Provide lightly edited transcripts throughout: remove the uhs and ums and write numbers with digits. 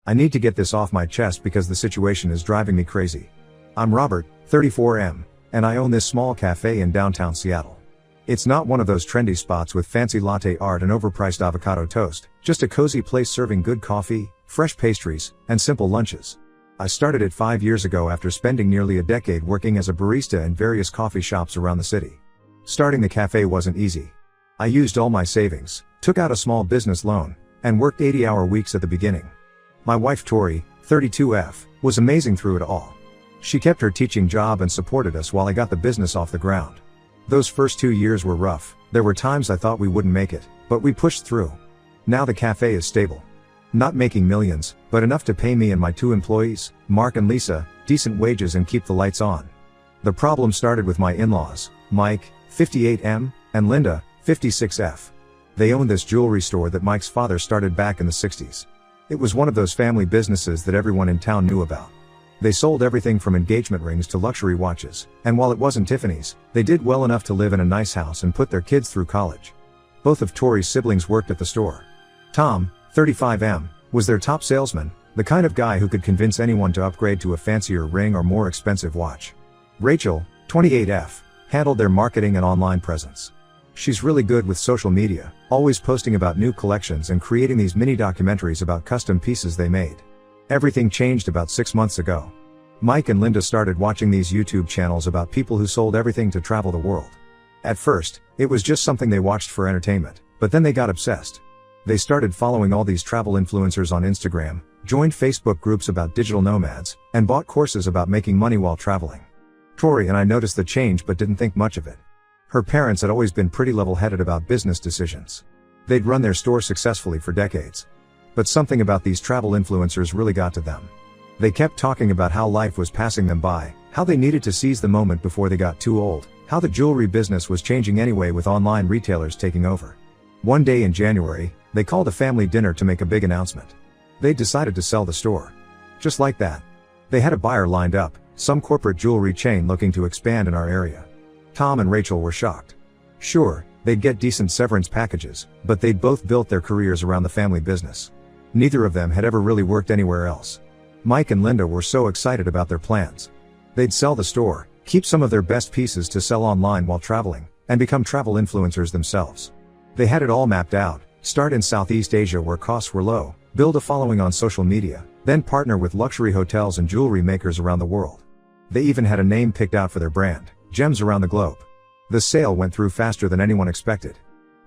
I need to get this off my chest because the situation is driving me crazy. I'm Robert, 34M, and I own this small cafe in downtown Seattle. It's not one of those trendy spots with fancy latte art and overpriced avocado toast, just a cozy place serving good coffee, fresh pastries, and simple lunches. I started it 5 years ago after spending nearly a decade working as a barista in various coffee shops around the city. Starting the cafe wasn't easy. I used all my savings, took out a small business loan, and worked 80-hour weeks at the beginning. My wife Tori, 32F, was amazing through it all. She kept her teaching job and supported us while I got the business off the ground. Those first 2 years were rough. There were times I thought we wouldn't make it, but we pushed through. Now the cafe is stable. Not making millions, but enough to pay me and my 2 employees, Mark and Lisa, decent wages and keep the lights on. The problem started with my in-laws, Mike, 58M, and Linda, 56F. They owned this jewelry store that Mike's father started back in the 60s. It was one of those family businesses that everyone in town knew about. They sold everything from engagement rings to luxury watches, and while it wasn't Tiffany's, they did well enough to live in a nice house and put their kids through college. Both of Tori's siblings worked at the store. Tom, 35M, was their top salesman, the kind of guy who could convince anyone to upgrade to a fancier ring or more expensive watch. Rachel, 28F, handled their marketing and online presence. She's really good with social media, always posting about new collections and creating these mini documentaries about custom pieces they made. Everything changed about 6 months ago. Mike and Linda started watching these YouTube channels about people who sold everything to travel the world. At first, it was just something they watched for entertainment, but then they got obsessed. They started following all these travel influencers on Instagram, joined Facebook groups about digital nomads, and bought courses about making money while traveling. Tori and I noticed the change but didn't think much of it. Her parents had always been pretty level-headed about business decisions. They'd run their store successfully for decades. But something about these travel influencers really got to them. They kept talking about how life was passing them by, how they needed to seize the moment before they got too old, how the jewelry business was changing anyway with online retailers taking over. One day in January, they called a family dinner to make a big announcement. They decided to sell the store. Just like that. They had a buyer lined up, some corporate jewelry chain looking to expand in our area. Tom and Rachel were shocked. Sure, they'd get decent severance packages, but they'd both built their careers around the family business. Neither of them had ever really worked anywhere else. Mike and Linda were so excited about their plans. They'd sell the store, keep some of their best pieces to sell online while traveling, and become travel influencers themselves. They had it all mapped out, start in Southeast Asia where costs were low, build a following on social media, then partner with luxury hotels and jewelry makers around the world. They even had a name picked out for their brand, Gems Around the Globe. The sale went through faster than anyone expected.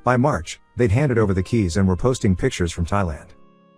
By March, they'd handed over the keys and were posting pictures from Thailand.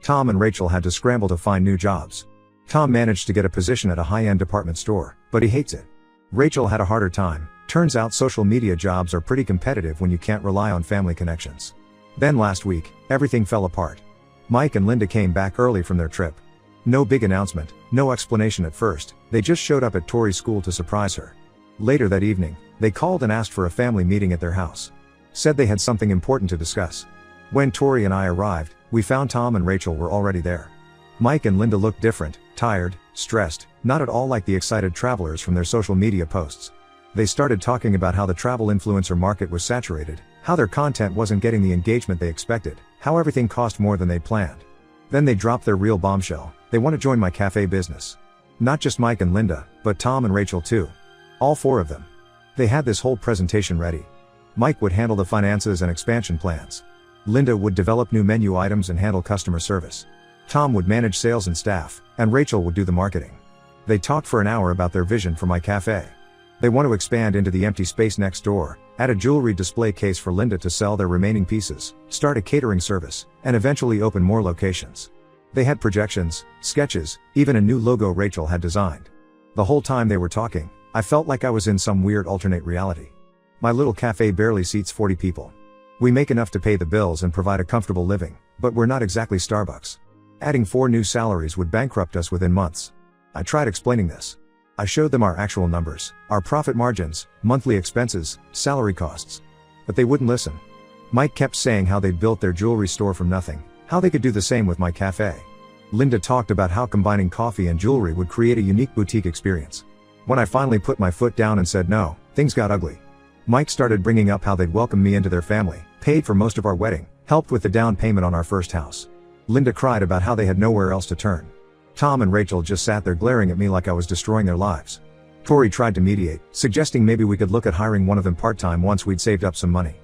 Tom and Rachel had to scramble to find new jobs. Tom managed to get a position at a high-end department store, but he hates it. Rachel had a harder time. Turns out social media jobs are pretty competitive when you can't rely on family connections. Then last week, everything fell apart. Mike and Linda came back early from their trip. No big announcement, no explanation at first, they just showed up at Tori's school to surprise her. Later that evening, they called and asked for a family meeting at their house. Said they had something important to discuss. When Tori and I arrived, we found Tom and Rachel were already there. Mike and Linda looked different, tired, stressed, not at all like the excited travelers from their social media posts. They started talking about how the travel influencer market was saturated, how their content wasn't getting the engagement they expected, how everything cost more than they planned. Then they dropped their real bombshell: they want to join my cafe business. Not just Mike and Linda, but Tom and Rachel too. All 4 of them. They had this whole presentation ready. Mike would handle the finances and expansion plans. Linda would develop new menu items and handle customer service. Tom would manage sales and staff, and Rachel would do the marketing. They talked for an hour about their vision for my cafe. They want to expand into the empty space next door, add a jewelry display case for Linda to sell their remaining pieces, start a catering service, and eventually open more locations. They had projections, sketches, even a new logo Rachel had designed. The whole time they were talking, I felt like I was in some weird alternate reality. My little cafe barely seats 40 people. We make enough to pay the bills and provide a comfortable living, but we're not exactly Starbucks. Adding 4 new salaries would bankrupt us within months. I tried explaining this. I showed them our actual numbers, our profit margins, monthly expenses, salary costs. But they wouldn't listen. Mike kept saying how they'd built their jewelry store from nothing, how they could do the same with my cafe. Linda talked about how combining coffee and jewelry would create a unique boutique experience. When I finally put my foot down and said no, things got ugly. Mike started bringing up how they'd welcomed me into their family, paid for most of our wedding, helped with the down payment on our first house. Linda cried about how they had nowhere else to turn. Tom and Rachel just sat there glaring at me like I was destroying their lives. Tori tried to mediate, suggesting maybe we could look at hiring one of them part-time once we'd saved up some money.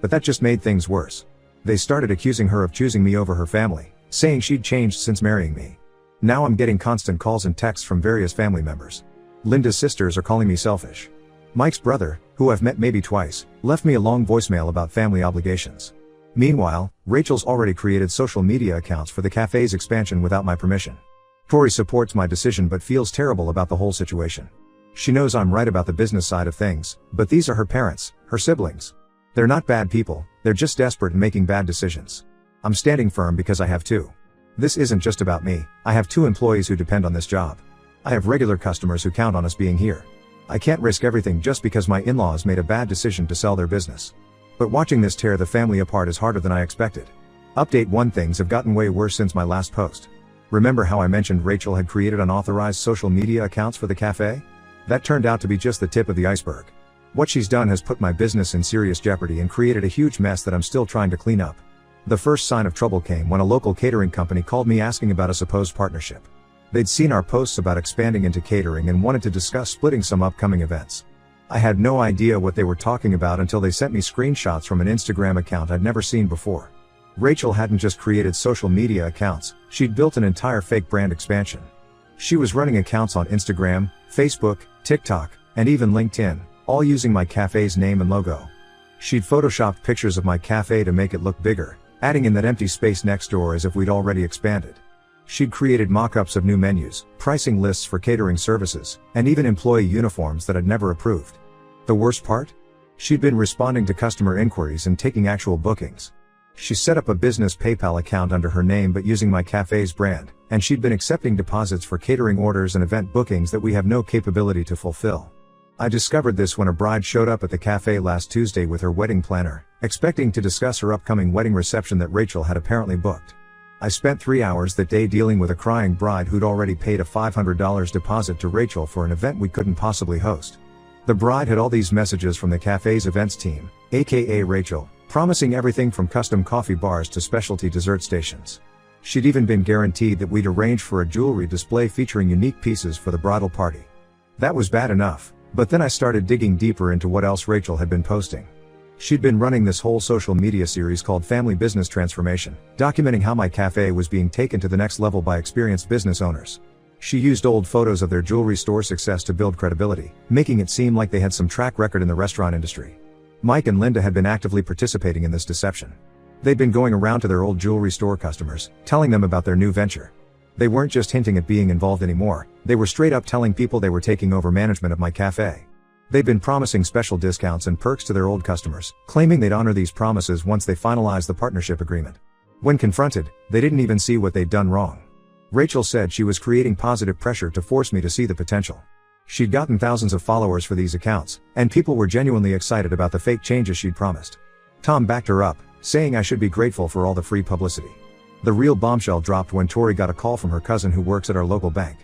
But that just made things worse. They started accusing her of choosing me over her family, saying she'd changed since marrying me. Now I'm getting constant calls and texts from various family members. Linda's sisters are calling me selfish. Mike's brother, who I've met maybe twice, left me a long voicemail about family obligations. Meanwhile, Rachel's already created social media accounts for the cafe's expansion without my permission. Tori supports my decision but feels terrible about the whole situation. She knows I'm right about the business side of things, but these are her parents, her siblings. They're not bad people, they're just desperate and making bad decisions. I'm standing firm because I have to. This isn't just about me, I have 2 employees who depend on this job. I have regular customers who count on us being here. I can't risk everything just because my in-laws made a bad decision to sell their business. But watching this tear the family apart is harder than I expected. Update 1: Things have gotten way worse since my last post. Remember how I mentioned Rachel had created unauthorized social media accounts for the cafe? That turned out to be just the tip of the iceberg. What she's done has put my business in serious jeopardy and created a huge mess that I'm still trying to clean up. The first sign of trouble came when a local catering company called me asking about a supposed partnership. They'd seen our posts about expanding into catering and wanted to discuss splitting some upcoming events. I had no idea what they were talking about until they sent me screenshots from an Instagram account I'd never seen before. Rachel hadn't just created social media accounts, she'd built an entire fake brand expansion. She was running accounts on Instagram, Facebook, TikTok, and even LinkedIn, all using my cafe's name and logo. She'd photoshopped pictures of my cafe to make it look bigger, adding in that empty space next door as if we'd already expanded. She'd created mock-ups of new menus, pricing lists for catering services, and even employee uniforms that I'd never approved. The worst part? She'd been responding to customer inquiries and taking actual bookings. She set up a business PayPal account under her name but using my cafe's brand, and she'd been accepting deposits for catering orders and event bookings that we have no capability to fulfill. I discovered this when a bride showed up at the cafe last Tuesday with her wedding planner, expecting to discuss her upcoming wedding reception that Rachel had apparently booked. I spent 3 hours that day dealing with a crying bride who'd already paid a $500 deposit to Rachel for an event we couldn't possibly host. The bride had all these messages from the cafe's events team, aka Rachel, promising everything from custom coffee bars to specialty dessert stations. She'd even been guaranteed that we'd arrange for a jewelry display featuring unique pieces for the bridal party. That was bad enough, but then I started digging deeper into what else Rachel had been posting. She'd been running this whole social media series called Family Business Transformation, documenting how my cafe was being taken to the next level by experienced business owners. She used old photos of their jewelry store success to build credibility, making it seem like they had some track record in the restaurant industry. Mike and Linda had been actively participating in this deception. They'd been going around to their old jewelry store customers, telling them about their new venture. They weren't just hinting at being involved anymore, they were straight up telling people they were taking over management of my cafe. They'd been promising special discounts and perks to their old customers, claiming they'd honor these promises once they finalized the partnership agreement. When confronted, they didn't even see what they'd done wrong. Rachel said she was creating positive pressure to force me to see the potential. She'd gotten thousands of followers for these accounts, and people were genuinely excited about the fake changes she'd promised. Tom backed her up, saying I should be grateful for all the free publicity. The real bombshell dropped when Tori got a call from her cousin who works at our local bank.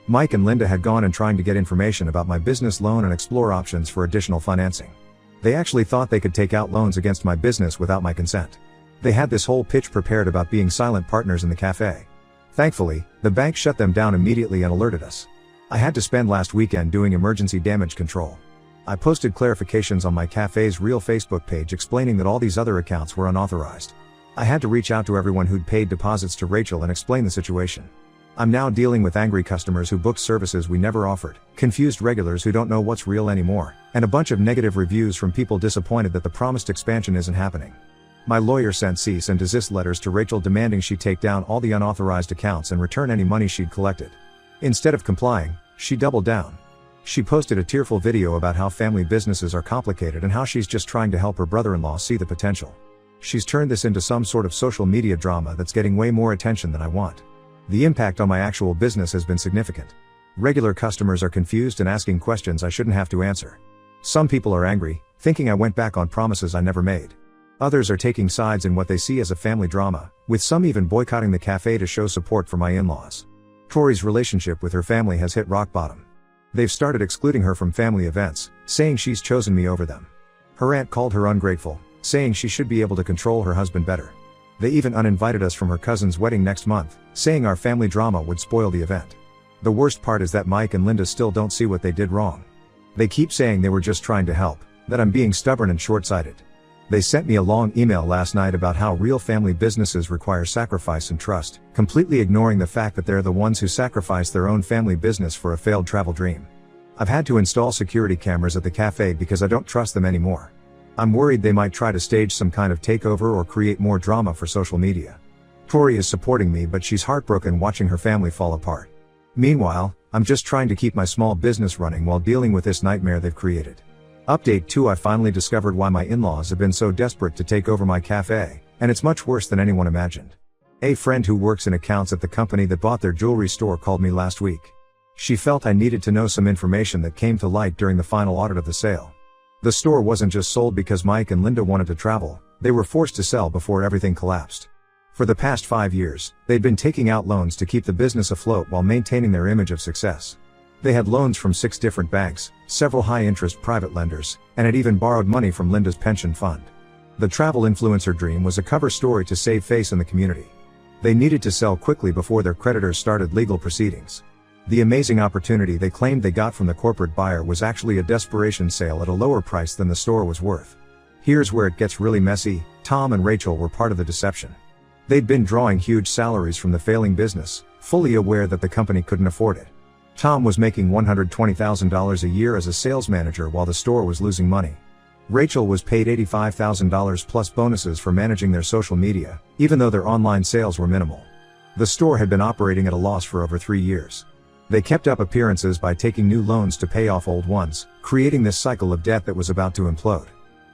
Mike and Linda had gone and trying to get information about my business loan and explore options for additional financing. They actually thought they could take out loans against my business without my consent. They had this whole pitch prepared about being silent partners in the cafe. Thankfully, the bank shut them down immediately and alerted us. I had to spend last weekend doing emergency damage control. I posted clarifications on my cafe's real Facebook page explaining that all these other accounts were unauthorized. I had to reach out to everyone who'd paid deposits to Rachel and explain the situation. I'm now dealing with angry customers who booked services we never offered, confused regulars who don't know what's real anymore, and a bunch of negative reviews from people disappointed that the promised expansion isn't happening. My lawyer sent cease and desist letters to Rachel demanding she take down all the unauthorized accounts and return any money she'd collected. Instead of complying, she doubled down. She posted a tearful video about how family businesses are complicated and how she's just trying to help her brother-in-law see the potential. She's turned this into some sort of social media drama that's getting way more attention than I want. The impact on my actual business has been significant. Regular customers are confused and asking questions I shouldn't have to answer. Some people are angry, thinking I went back on promises I never made. Others are taking sides in what they see as a family drama, with some even boycotting the cafe to show support for my in-laws. Tori's relationship with her family has hit rock bottom. They've started excluding her from family events, saying she's chosen me over them. Her aunt called her ungrateful, saying she should be able to control her husband better. They even uninvited us from her cousin's wedding next month, saying our family drama would spoil the event. The worst part is that Mike and Linda still don't see what they did wrong. They keep saying they were just trying to help, that I'm being stubborn and short-sighted. They sent me a long email last night about how real family businesses require sacrifice and trust, completely ignoring the fact that they're the ones who sacrifice their own family business for a failed travel dream. I've had to install security cameras at the cafe because I don't trust them anymore. I'm worried they might try to stage some kind of takeover or create more drama for social media. Tori is supporting me, but she's heartbroken watching her family fall apart. Meanwhile, I'm just trying to keep my small business running while dealing with this nightmare they've created. Update 2: I finally discovered why my in-laws have been so desperate to take over my cafe, and it's much worse than anyone imagined. A friend who works in accounts at the company that bought their jewelry store called me last week. She felt I needed to know some information that came to light during the final audit of the sale. The store wasn't just sold because Mike and Linda wanted to travel, they were forced to sell before everything collapsed. For the past 5 years, they'd been taking out loans to keep the business afloat while maintaining their image of success. They had loans from 6 different banks, several high-interest private lenders, and had even borrowed money from Linda's pension fund. The travel influencer dream was a cover story to save face in the community. They needed to sell quickly before their creditors started legal proceedings. The amazing opportunity they claimed they got from the corporate buyer was actually a desperation sale at a lower price than the store was worth. Here's where it gets really messy: Tom and Rachel were part of the deception. They'd been drawing huge salaries from the failing business, fully aware that the company couldn't afford it. Tom was making $120,000 a year as a sales manager while the store was losing money. Rachel was paid $85,000 plus bonuses for managing their social media, even though their online sales were minimal. The store had been operating at a loss for over 3 years. They kept up appearances by taking new loans to pay off old ones, creating this cycle of debt that was about to implode.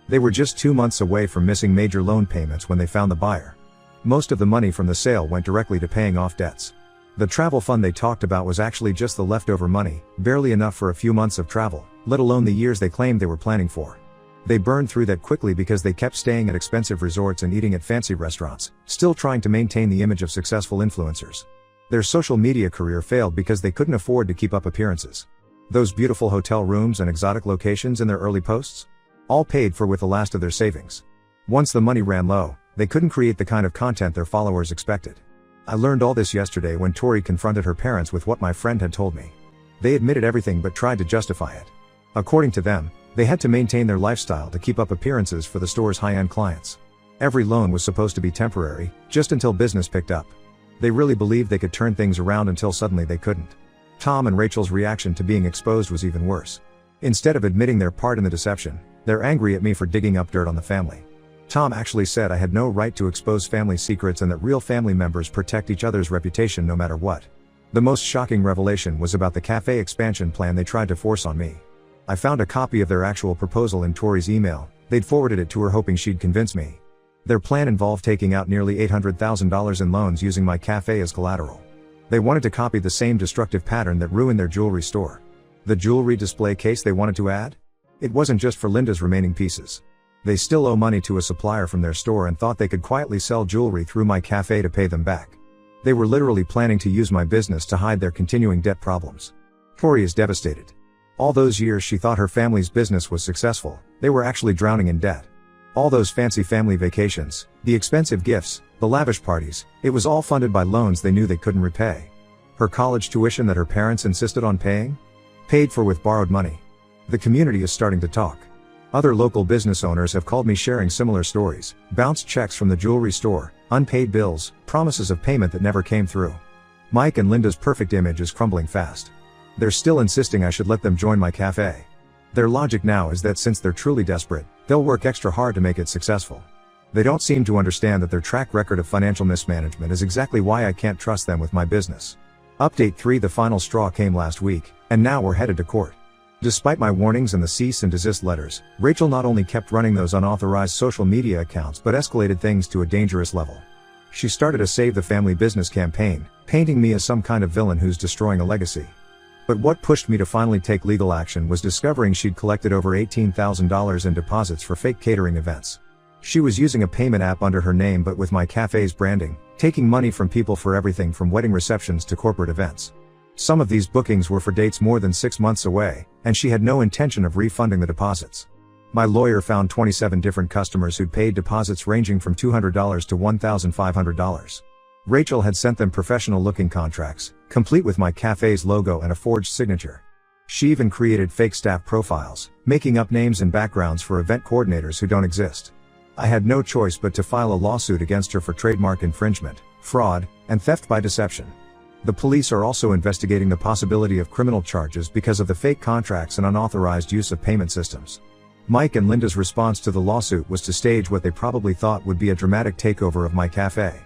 They were just 2 months away from missing major loan payments when they found the buyer. Most of the money from the sale went directly to paying off debts. The travel fund they talked about was actually just the leftover money, barely enough for a few months of travel, let alone the years they claimed they were planning for. They burned through that quickly because they kept staying at expensive resorts and eating at fancy restaurants, still trying to maintain the image of successful influencers. Their social media career failed because they couldn't afford to keep up appearances. Those beautiful hotel rooms and exotic locations in their early posts? All paid for with the last of their savings. Once the money ran low, they couldn't create the kind of content their followers expected. I learned all this yesterday when Tori confronted her parents with what my friend had told me. They admitted everything but tried to justify it. According to them, they had to maintain their lifestyle to keep up appearances for the store's high-end clients. Every loan was supposed to be temporary, just until business picked up. They really believed they could turn things around until suddenly they couldn't. Tom and Rachel's reaction to being exposed was even worse. Instead of admitting their part in the deception, they're angry at me for digging up dirt on the family. Tom actually said I had no right to expose family secrets and that real family members protect each other's reputation no matter what. The most shocking revelation was about the cafe expansion plan they tried to force on me. I found a copy of their actual proposal in Tori's email. They'd forwarded it to her hoping she'd convince me. Their plan involved taking out nearly $800,000 in loans using my cafe as collateral. They wanted to copy the same destructive pattern that ruined their jewelry store. The jewelry display case they wanted to add? It wasn't just for Linda's remaining pieces. They still owe money to a supplier from their store and thought they could quietly sell jewelry through my cafe to pay them back. They were literally planning to use my business to hide their continuing debt problems. Tori is devastated. All those years she thought her family's business was successful, they were actually drowning in debt. All those fancy family vacations, the expensive gifts, the lavish parties, it was all funded by loans they knew they couldn't repay. Her college tuition that her parents insisted on paying? Paid for with borrowed money. The community is starting to talk. Other local business owners have called me sharing similar stories: bounced checks from the jewelry store, unpaid bills, promises of payment that never came through. Mike and Linda's perfect image is crumbling fast. They're still insisting I should let them join my cafe. Their logic now is that since they're truly desperate, they'll work extra hard to make it successful. They don't seem to understand that their track record of financial mismanagement is exactly why I can't trust them with my business. Update 3: The final straw came last week, and now we're headed to court. Despite my warnings and the cease and desist letters, Rachel not only kept running those unauthorized social media accounts but escalated things to a dangerous level. She started a Save the Family business campaign, painting me as some kind of villain who's destroying a legacy. But what pushed me to finally take legal action was discovering she'd collected over $18,000 in deposits for fake catering events. She was using a payment app under her name but with my cafe's branding, taking money from people for everything from wedding receptions to corporate events. Some of these bookings were for dates more than 6 months away, and she had no intention of refunding the deposits. My lawyer found 27 different customers who'd paid deposits ranging from $200 to $1,500. Rachel had sent them professional-looking contracts, complete with my cafe's logo and a forged signature. She even created fake staff profiles, making up names and backgrounds for event coordinators who don't exist. I had no choice but to file a lawsuit against her for trademark infringement, fraud, and theft by deception. The police are also investigating the possibility of criminal charges because of the fake contracts and unauthorized use of payment systems. Mike and Linda's response to the lawsuit was to stage what they probably thought would be a dramatic takeover of my cafe.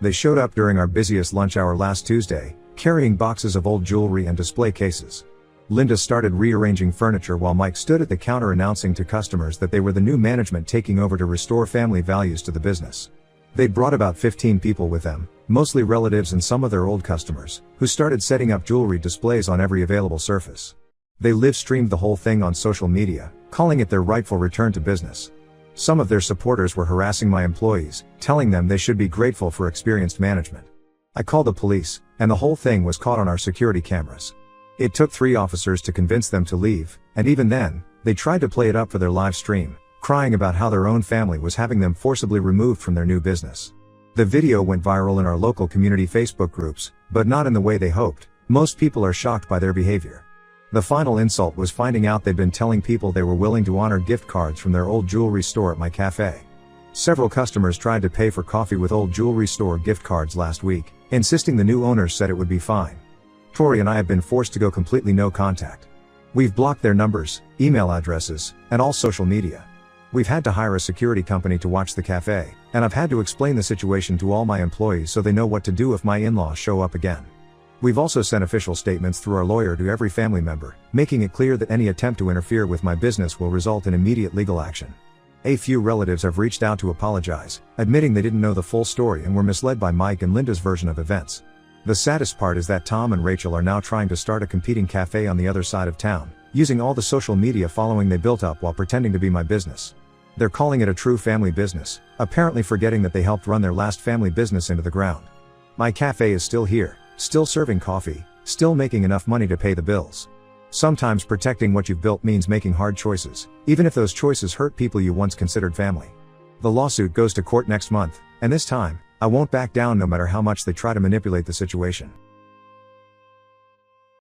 They showed up during our busiest lunch hour last Tuesday, carrying boxes of old jewelry and display cases. Linda started rearranging furniture while Mike stood at the counter announcing to customers that they were the new management taking over to restore family values to the business. They'd brought about 15 people with them, mostly relatives and some of their old customers, who started setting up jewelry displays on every available surface. They live-streamed the whole thing on social media, calling it their rightful return to business. Some of their supporters were harassing my employees, telling them they should be grateful for experienced management. I called the police, and the whole thing was caught on our security cameras. It took 3 officers to convince them to leave, and even then, they tried to play it up for their live stream, crying about how their own family was having them forcibly removed from their new business. The video went viral in our local community Facebook groups, but not in the way they hoped. Most people are shocked by their behavior. The final insult was finding out they'd been telling people they were willing to honor gift cards from their old jewelry store at my cafe. Several customers tried to pay for coffee with old jewelry store gift cards last week, insisting the new owners said it would be fine. Tori and I have been forced to go completely no contact. We've blocked their numbers, email addresses, and all social media. We've had to hire a security company to watch the cafe, and I've had to explain the situation to all my employees so they know what to do if my in-laws show up again. We've also sent official statements through our lawyer to every family member, making it clear that any attempt to interfere with my business will result in immediate legal action. A few relatives have reached out to apologize, admitting they didn't know the full story and were misled by Mike and Linda's version of events. The saddest part is that Tom and Rachel are now trying to start a competing cafe on the other side of town, using all the social media following they built up while pretending to be my business. They're calling it a true family business, apparently forgetting that they helped run their last family business into the ground. My cafe is still here, still serving coffee, still making enough money to pay the bills. Sometimes protecting what you've built means making hard choices, even if those choices hurt people you once considered family. The lawsuit goes to court next month, and this time, I won't back down no matter how much they try to manipulate the situation.